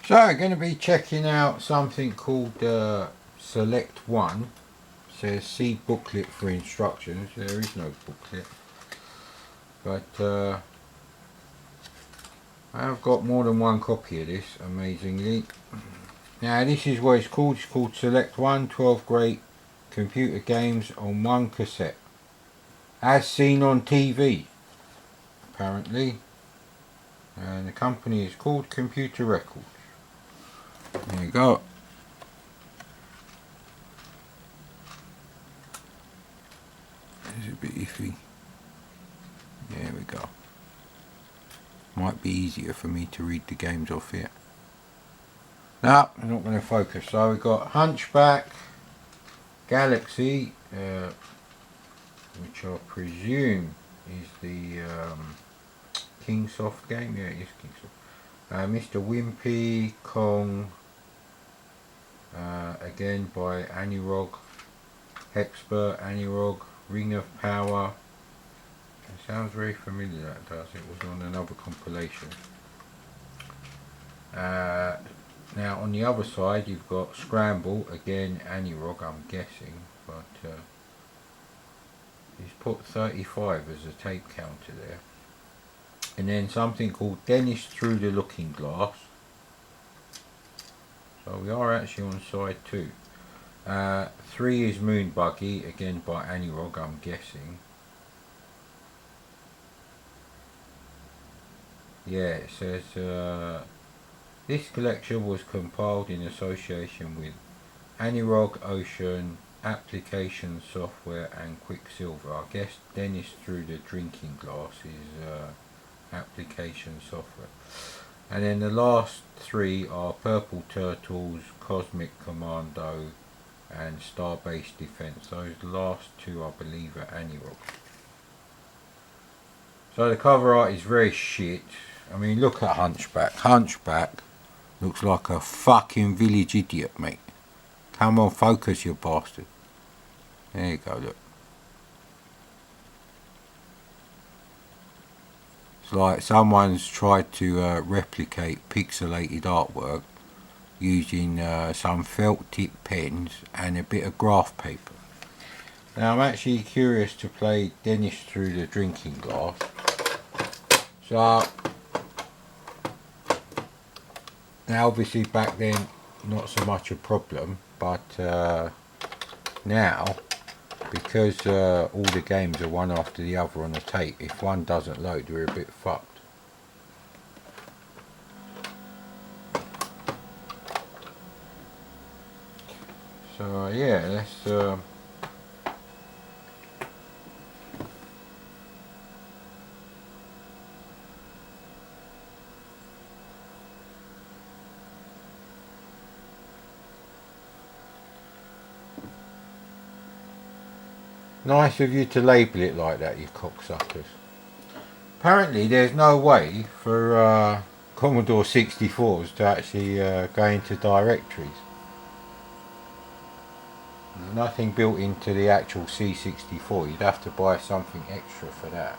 So I'm going to be checking out something called Select 1. It says see booklet for instructions. There is no booklet. But I have got more than one copy of this, amazingly. Now this is what it's called. It's called Select 1, 12 great computer games on one cassette. As seen on TV, apparently. And the company is called Computer Records. There you go. It's a bit iffy. There we go. Might be easier for me to read the games off here. No, I'm not going to focus. So we've got Hunchback Galaxy, which I presume is the Kingsoft game. Yeah, it is Kingsoft. Mr. Wimpy Kong, again by Anirog. Hexpert, Anirog, Ring of Power. It sounds very familiar, that does. It was on another compilation. Now on the other side you've got Skramble, again Anirog I'm guessing, but he's put 35 as a tape counter there. And then something called Dennis Through the Looking Glass. So we are actually on side 2. 3 is Moon Buggy, again by Anirog I'm guessing. Yeah, it says this collection was compiled in association with Anirog Ocean Application Software and Quicksilva. I guess Dennis Through the Drinking Glass is application software. And then the last 3 are Purple Turtles, Cosmic Commando and Starbase Defense. Those last 2 I believe are Anirog. So the cover art is very shit. I mean, look at Hunchback. Hunchback looks like a fucking village idiot, mate. Come on, focus, you bastard. There you go, look. It's like someone's tried to replicate pixelated artwork using some felt tip pens and a bit of graph paper. Now I'm actually curious to play Dennis Through the Drinking Glass. So now obviously back then not so much a problem, but now because all the games are one after the other on the tape, if one doesn't load we're a bit fucked. So yeah, let's nice of you to label it like that, you cocksuckers. Apparently there's no way for Commodore 64s to actually go into directories. There's nothing built into the actual C64. You'd have to buy something extra for that.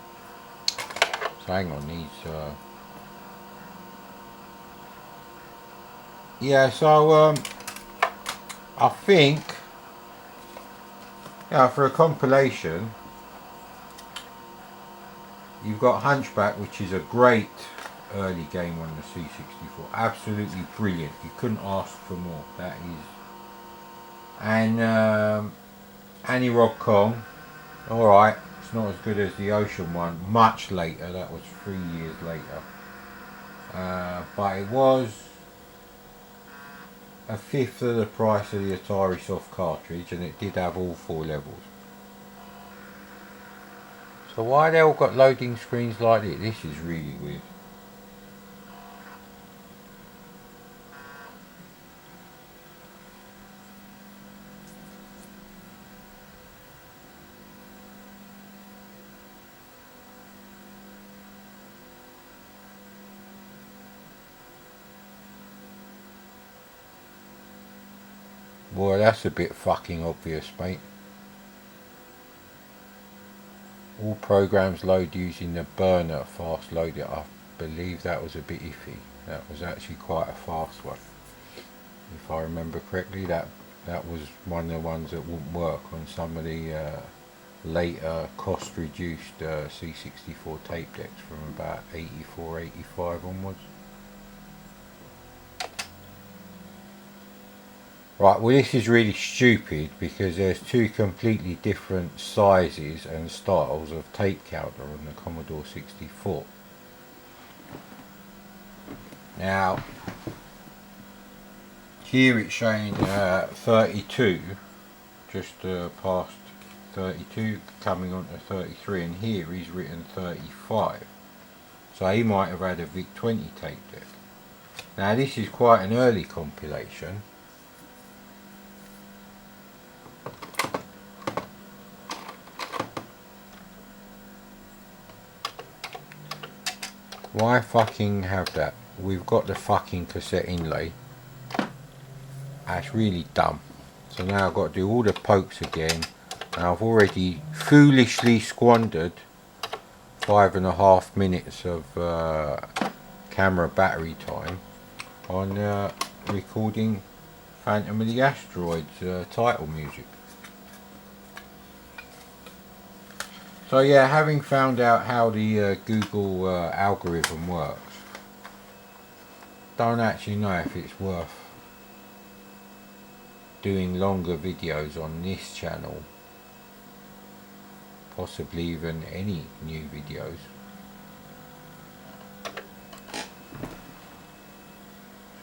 So hang on, these yeah, so I think, yeah, for a compilation you've got Hunchback, which is a great early game on the C64. Absolutely brilliant. You couldn't ask for more. That is. And Anirog Kong. Alright, it's not as good as the Ocean one. Much later. That was 3 years later. But it was a fifth of the price of the Atari Soft cartridge, and it did have all 4 levels. So why they all got loading screens like this? This is really weird. Boy, that's a bit fucking obvious, mate. All programs load using the burner fast loader. I believe that was a bit iffy. That was actually quite a fast one. If I remember correctly, that was one of the ones that wouldn't work on some of the later cost-reduced C64 tape decks from about 84, 85 onwards. Right, well this is really stupid because there's two completely different sizes and styles of tape counter on the Commodore 64. Now, here it's showing 32, just past 32, coming on to 33, and here he's written 35. So he might have had a VIC-20 tape deck. Now this is quite an early compilation. Why fucking have that? We've got the fucking cassette inlay. That's really dumb. So now I've got to do all the pokes again. And I've already foolishly squandered 5.5 minutes of camera battery time on recording Phantom of the Asteroids title music. So yeah, having found out how the Google algorithm works, don't actually know if it's worth doing longer videos on this channel, possibly even any new videos.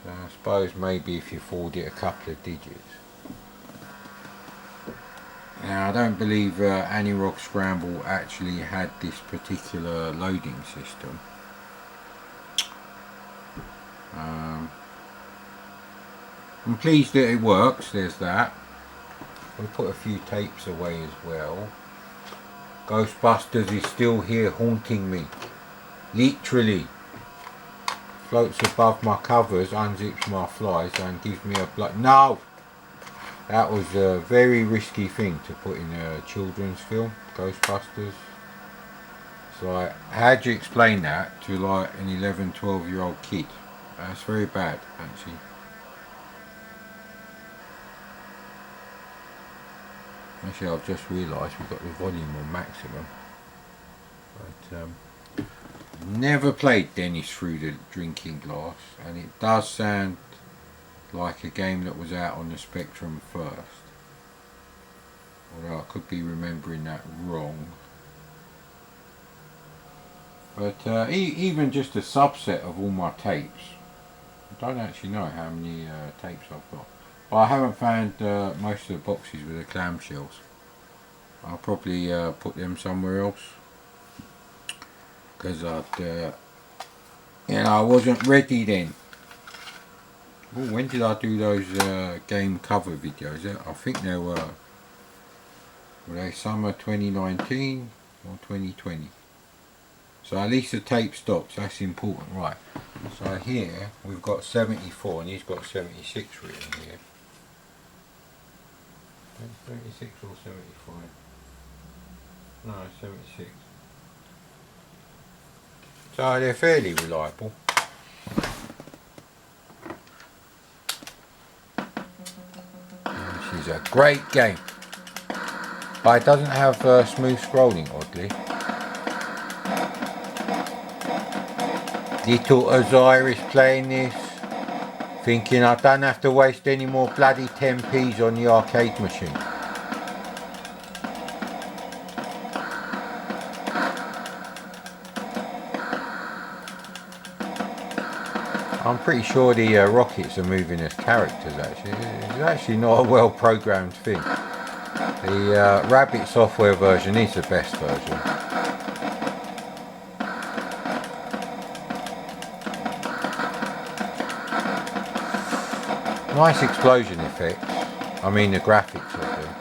So I suppose maybe if you forward it a couple of digits. Now I don't believe Anirog Skramble actually had this particular loading system. I'm pleased that it works, there's that. We'll put a few tapes away as well. Ghostbusters is still here haunting me. Literally. Floats above my covers, unzips my flies and gives me a blood. No! That was a very risky thing to put in a children's film, Ghostbusters. It's like, how do you explain that to like an 11, 12-year-old kid? That's very bad, actually. Actually, I've just realised we've got the volume on maximum. But never played Dennis Through the Drinking Glass, and it does sound like a game that was out on the Spectrum first. Although I could be remembering that wrong. But even just a subset of all my tapes, I don't actually know how many tapes I've got. But I haven't found most of the boxes with the clamshells. I'll probably put them somewhere else. Because I wasn't ready then. Ooh, when did I do those game cover videos? I think they were they summer 2019 or 2020. So at least the tape stops, that's important, right. So here we've got 74 and he's got 76 written here. 76 or 75? No, 76. So they're fairly reliable. This is a great game. But it doesn't have smooth scrolling, oddly. Little Osiris playing this, thinking I don't have to waste any more bloody 10p's on the arcade machine. I'm pretty sure the rockets are moving as characters actually. It's actually not a well programmed thing. The Rabbit software version is the best version. Nice explosion effects. I mean the graphics of them.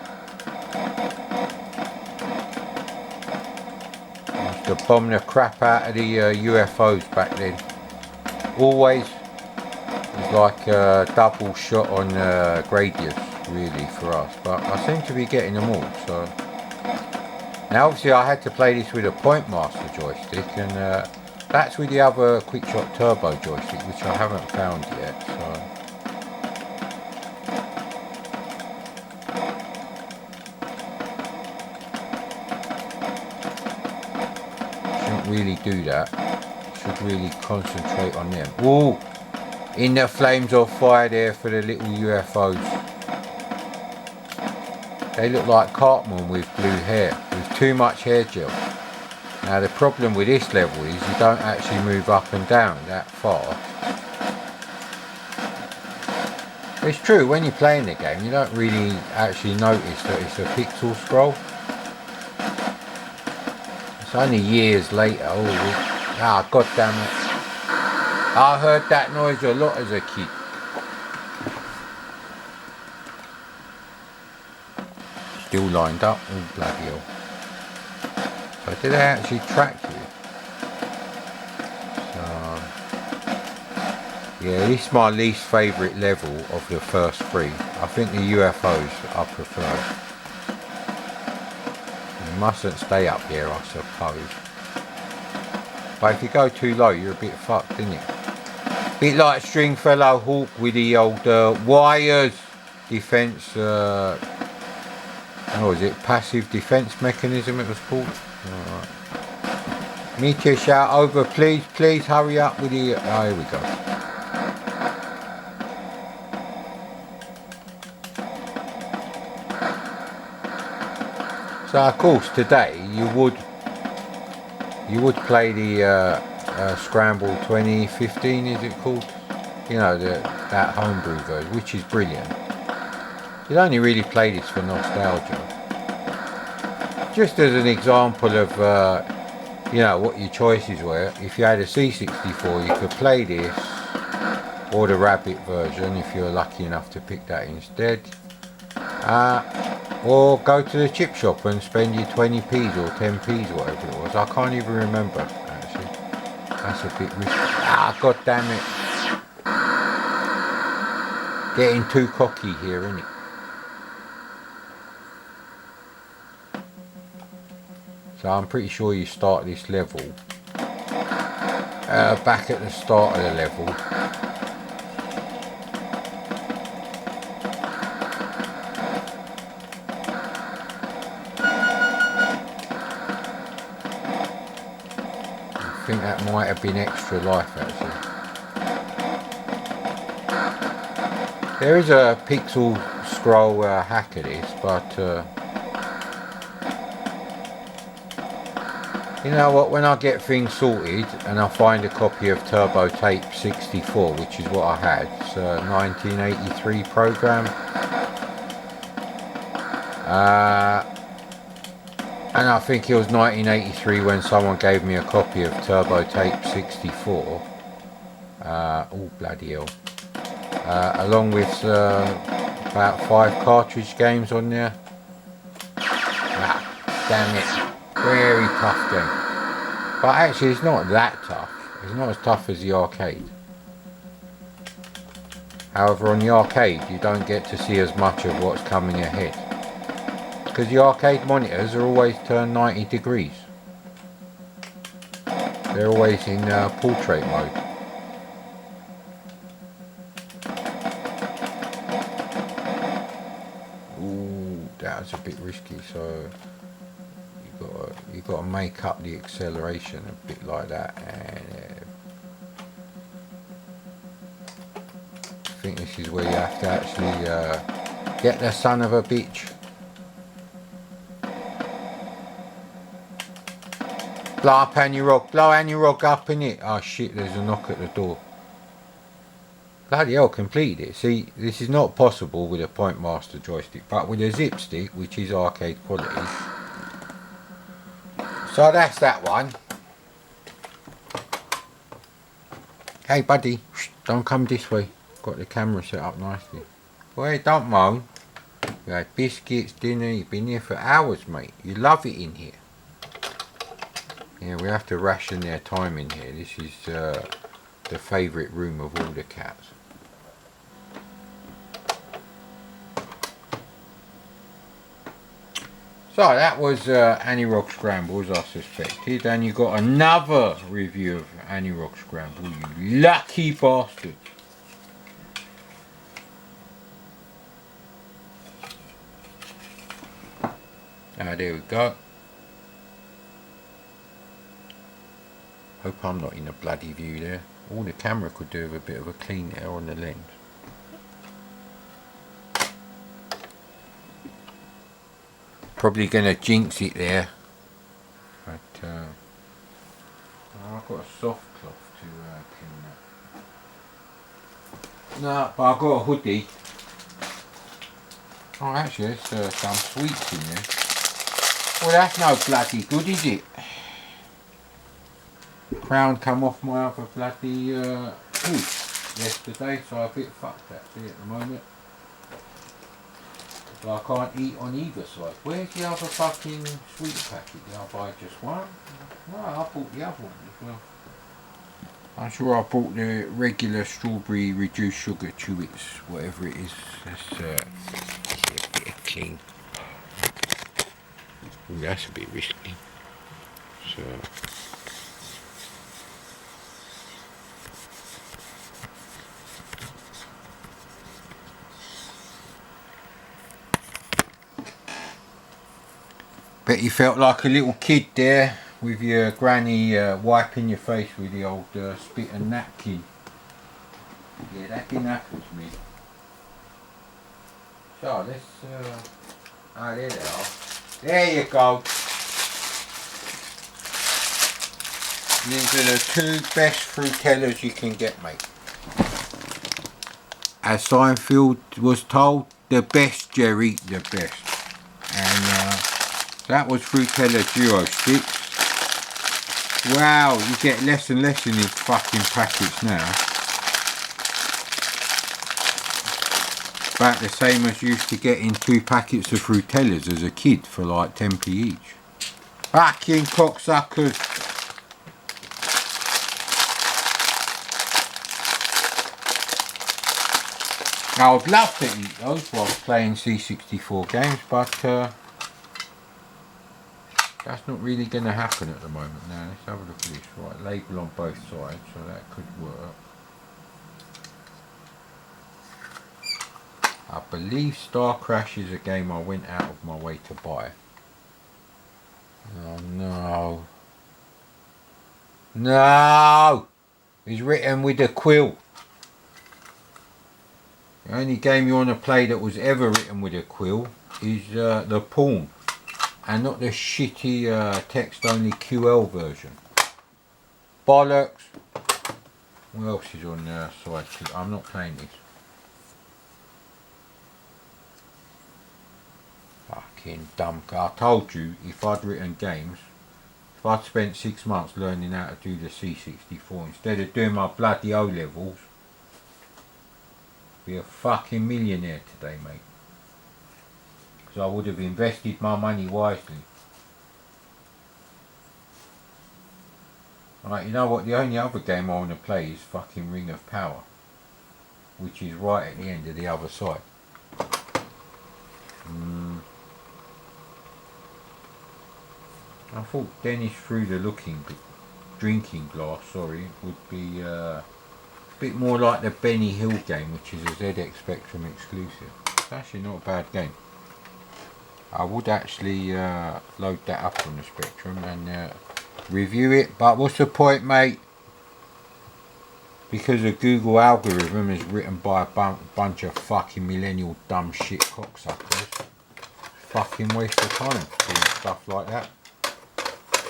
Used to bomb the crap out of the UFOs back then. Always was like a double shot on Gradius really for us, but I seem to be getting them all. So now obviously I had to play this with a Point Master joystick, and That's with the other Quickshot Turbo joystick, which I haven't found yet, so. Shouldn't really do that. Should really concentrate on them. Ooh! In the flames of fire there for the little UFOs. They look like Cartman with blue hair, with too much hair gel. Now the problem with this level is you don't actually move up and down that far. It's true, when you're playing the game you don't really actually notice that it's a pixel scroll. It's only years later. Oh, god damn it. I heard that noise a lot as a kid. Still lined up. Oh bloody hell. So did they actually track you? So yeah, this is my least favourite level of the first three. I think the UFOs I prefer. You mustn't stay up here, I suppose. But if you go too low you're a bit fucked, isn't it? Bit like Stringfellow Hawk with the old wires defence, what was it, passive defence mechanism it was called. Alright. Meteor shout over, please hurry up with the, oh here we go. So of course today you would play the Skramble 2015, is it called? You know, that homebrew version, which is brilliant. You'd only really play this for nostalgia. Just as an example of, you know, what your choices were. If you had a C64, you could play this, or the Rabbit version, if you were lucky enough to pick that instead. Or go to the chip shop and spend your 20p's or 10p's, whatever it was. I can't even remember, actually. That's a bit risky. Ah, god damn it. Getting too cocky here, isn't it? So I'm pretty sure you start this level back at the start of the level. I think that might have been extra life actually. There is a pixel scroll hack of this, but you know what, when I get things sorted and I find a copy of Turbo Tape 64, which is what I had, it's a 1983 program, and I think it was 1983 when someone gave me a copy of Turbo Tape 64, oh bloody hell, along with about 5 cartridge games on there. Ah, damn it. Very tough game. But actually it's not that tough. It's not as tough as the arcade. However, on the arcade you don't get to see as much of what's coming ahead. Because the arcade monitors are always turned 90 degrees. They're always in portrait mode. Ooh, that was a bit risky, so you've got to make up the acceleration a bit like that, and I think this is where you have to actually get the son of a bitch. Blow up Anirog, blow Anirog up in it. Oh shit, there's a knock at the door. Bloody hell, completed it. See, this is not possible with a Point Master joystick, but with a zip stick, which is arcade quality. So that's that one. Hey buddy, don't come this way. Got the camera set up nicely. Boy, don't moan. We had biscuits, dinner, you've been here for hours, mate. You love it in here. Yeah, we have to ration their time in here. This is the favourite room of all the cats. So So that was Anirog Skramble, as I suspected, and you got another review of Anirog Skramble, you lucky bastard. There we go. Hope I'm not in a bloody view there. All the camera could do with a bit of a clean air on the lens. Probably gonna jinx it there. But I've got a soft cloth to clean that. No, but I've got a hoodie. Oh, actually, there's some sweets in there. Well, that's no bloody good, is it? Crown come off my other bloody food yesterday, so I'm a bit fucked actually at the moment. So I can't eat on either side. Where's the other fucking sweet packet? Did I buy just one? No, I bought the other one as well. I'm sure I bought the regular strawberry reduced sugar chewits, whatever it is. Let's get a bit of clean. Ooh, that's a bit risky. So. Bet you felt like a little kid there with your granny wiping your face with the old spit and napkin. Yeah, that didn't happen to me. So let's oh, there they are. There you go. These are the two best fruitellas you can get, mate. As Seinfeld was told, the best, Jerry, the best. And that was Fruitella Duo Sticks. Wow, you get less and less in these fucking packets now. About the same as you used to get in 2 packets of Fruitellas as a kid for like 10p each. Fucking cocksuckers. I would love to eat those whilst playing C64 games, but that's not really going to happen at the moment. Now let's have a look at this. Right, label on both sides, so that could work. I believe Star Crash is a game I went out of my way to buy. Oh no. No! It's written with a quill. The only game you want to play that was ever written with a quill is the Pawn. And not the shitty text-only QL version. Bollocks! What else is on the side? I'm not playing this. Fucking dumb guy. I told you, if I'd written games, if I'd spent 6 months learning how to do the C64 instead of doing my bloody O-levels, I'd be a fucking millionaire today, mate. Because I would have invested my money wisely. Right, you know what? The only other game I want to play is fucking Ring of Power, which is right at the end of the other side. I thought Dennis through the drinking glass, would be a bit more like the Benny Hill game, which is a ZX Spectrum exclusive. It's actually not a bad game. I would actually load that up on the Spectrum and review it, but what's the point, mate? Because the Google algorithm is written by a bunch of fucking millennial dumb shit cocksuckers. Fucking waste of time doing stuff like that.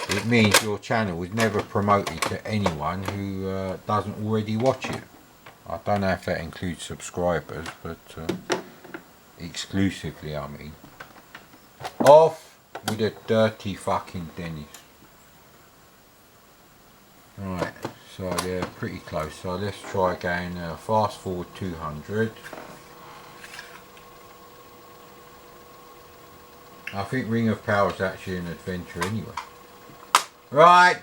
It means your channel is never promoted to anyone who doesn't already watch it. I don't know if that includes subscribers, but exclusively, I mean. Off with a dirty fucking Dennis. Right, so they're pretty close. So let's try again. Fast forward 200. I think Ring of Power is actually an adventure anyway. Right.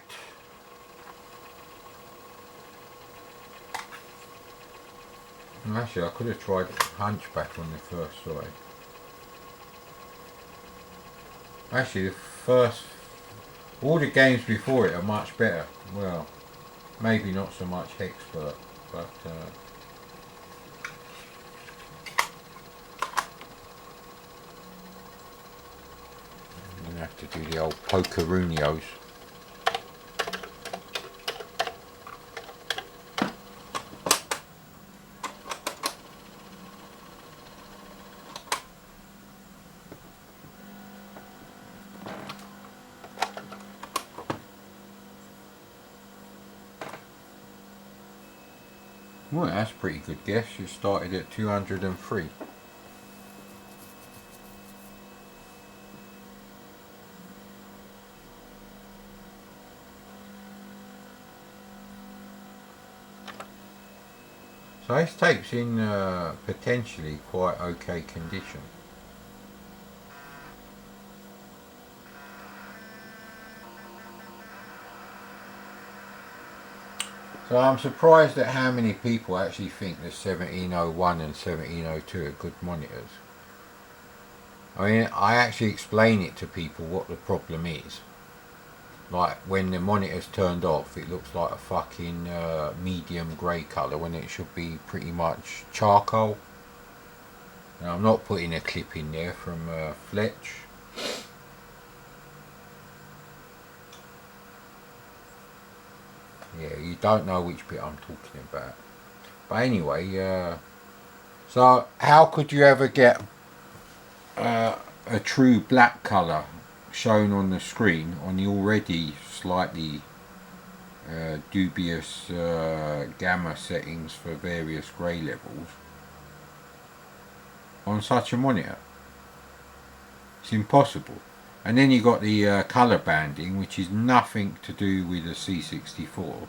Actually, I could have tried Hunchback on the first side. Actually, the first, all the games before it are much better. Well, maybe not so much Hexpert, but I'm gonna have to do the old Pokerunios. Well, that's a pretty good guess. You started at 203. So this tape's in potentially quite okay condition. So I'm surprised at how many people actually think the 1701 and 1702 are good monitors. I mean, I actually explain it to people what the problem is. Like when the monitor's turned off, it looks like a fucking medium grey colour when it should be pretty much charcoal. Now I'm not putting a clip in there from Fletch. Yeah, you don't know which bit I'm talking about. But anyway, so how could you ever get a true black colour shown on the screen on the already slightly dubious gamma settings for various grey levels on such a monitor? It's impossible. And then you got the colour banding, which is nothing to do with a C64.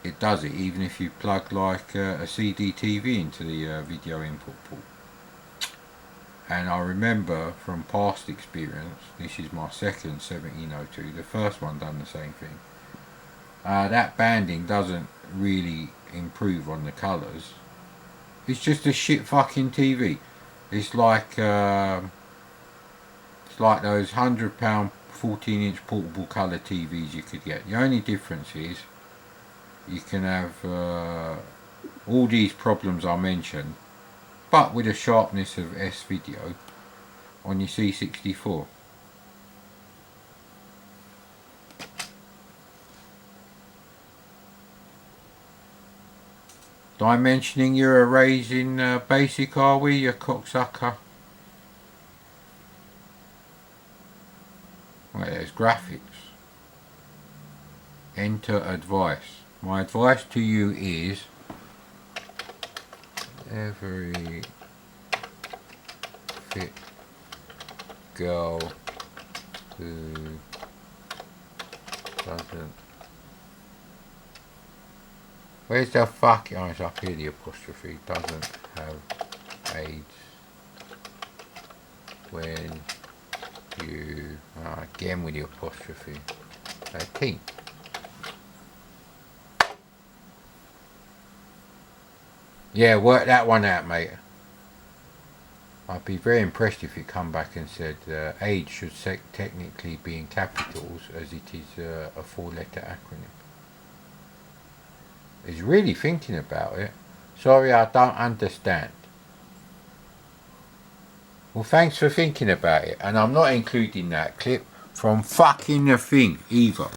It does it even if you plug like a CD-TV into the video input port. And I remember from past experience, this is my second 1702, the first one done the same thing. That banding doesn't really improve on the colours. It's just a shit fucking TV. It's like those £100 14-inch portable colour TVs you could get. The only difference is you can have all these problems I mentioned, but with a sharpness of S-Video on your C64. Dimensioning your arrays in BASIC, are we, you cocksucker? Right, there's graphics. Enter advice. My advice to you is every fit girl who doesn't. Where's the fuck? Oh, it's up here, the apostrophe. Doesn't have AIDS when you. Again with the apostrophe. 18. Yeah, work that one out, mate. I'd be very impressed if you come back and said AIDS should technically be in capitals as it is a 4-letter acronym. He's really thinking about it. Sorry, I don't understand. Well, thanks for thinking about it, and I'm not including that clip from fucking the thing either.